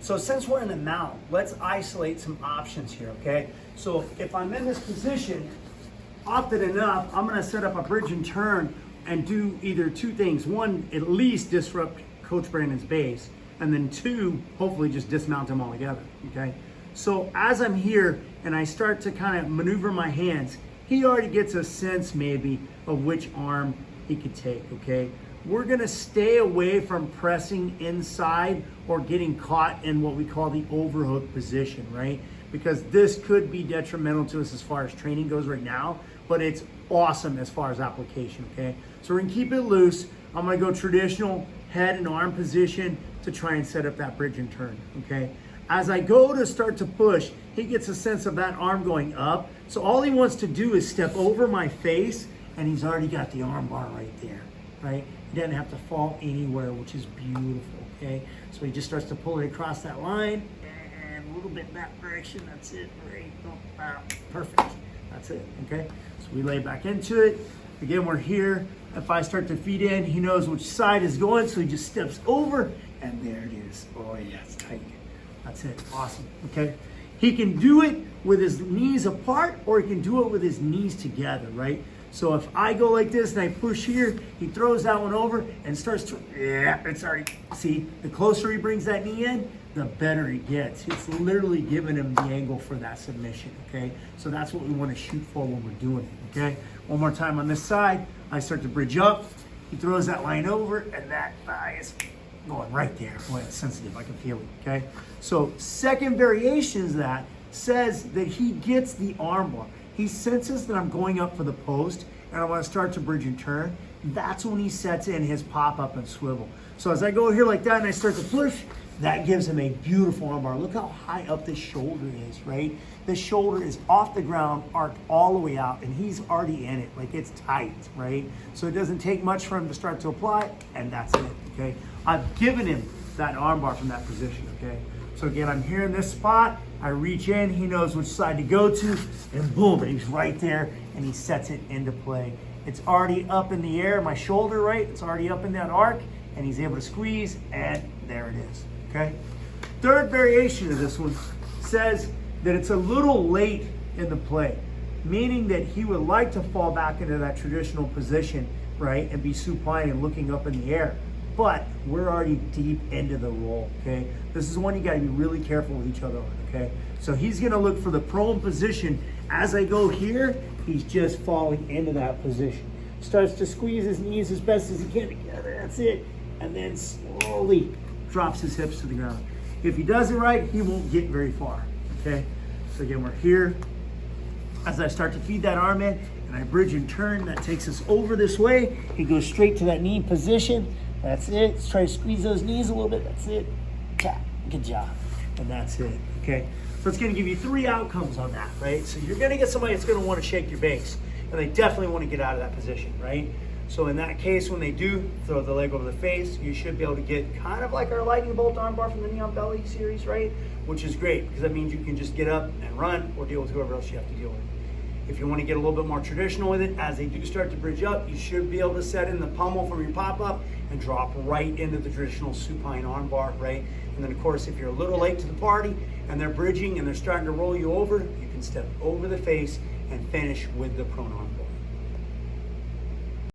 So since we're in the mount, let's isolate some options here, okay? So if I'm in this position, often enough, I'm gonna set up a bridge and turn and do either two things. One, at least disrupt Coach Brandon's base, and then two, hopefully just dismount him altogether, okay? So as I'm here and I start to kind of maneuver my hands, he already gets a sense maybe of which arm he could take, okay? We're gonna stay away from pressing inside or getting caught in what we call the overhook position, right? Because this could be detrimental to us as far as training goes right now, but it's awesome as far as application, okay? So we're gonna keep it loose. I'm gonna go traditional head and arm position to try and set up that bridge and turn, okay? As I go to start to push, he gets a sense of that arm going up. So all he wants to do is step over my face, and he's already got the arm bar right there, right? He doesn't have to fall anywhere, which is beautiful, okay? So he just starts to pull it across that line, and a little bit in that direction, that's it, right? Perfect, that's it, okay? So we lay back into it. Again, we're here. If I start to feed in, he knows which side is going, so he just steps over, and there it is. Oh yeah, it's tight. That's it, awesome, okay? He can do it with his knees apart, or he can do it with his knees together, right? So if I go like this and I push here, he throws that one over and starts to, yeah, it's already, see, the closer he brings that knee in, the better he gets. It's literally giving him the angle for that submission, okay? So that's what we want to shoot for when we're doing it, okay? One more time on this side, I start to bridge up, he throws that line over, and that thigh is going right there. Boy, it's sensitive, I can feel it, okay? So second variation is that says that he gets the arm bar. He senses that I'm going up for the post and I want to start to bridge and turn. That's when he sets in his pop up and swivel. So as I go here like that and I start to push, that gives him a beautiful arm bar. Look how high up this shoulder is, right? The shoulder is off the ground, arced all the way out, and he's already in it. Like, it's tight, right? So it doesn't take much for him to start to apply, and that's it, okay? I've given him that arm bar from that position, okay? So again, I'm here in this spot, I reach in, he knows which side to go to, and boom, he's right there, and he sets it into play. It's already up in the air, my shoulder, right? It's already up in that arc, and he's able to squeeze, and there it is, okay? Third variation of this one says that it's a little late in the play, meaning that he would like to fall back into that traditional position, right, and be supine and looking up in the air. But we're already deep into the roll, okay? This is one you gotta be really careful with each other on, okay? So he's gonna look for the prone position. As I go here, he's just falling into that position. Starts to squeeze his knees as best as he can together, that's it. And then slowly drops his hips to the ground. If he does it right, he won't get very far, okay? So again, we're here. As I start to feed that arm in, and I bridge and turn, that takes us over this way. He goes straight to that knee position. That's it. Let's try to squeeze those knees a little bit. That's it. Tap. Good job. And that's it. Okay. So it's going to give you three outcomes on that, right? So you're going to get somebody that's going to want to shake your base, and they definitely want to get out of that position, right? So in that case, when they do throw the leg over the face, you should be able to get kind of like our lightning bolt arm bar from the Neon Belly series, right? Which is great because that means you can just get up and run or deal with whoever else you have to deal with. If you want to get a little bit more traditional with it, as they do start to bridge up, you should be able to set in the pummel from your pop-up and drop right into the traditional supine arm bar, right? And then of course, if you're a little late to the party and they're bridging and they're starting to roll you over, you can step over the face and finish with the prone arm bar.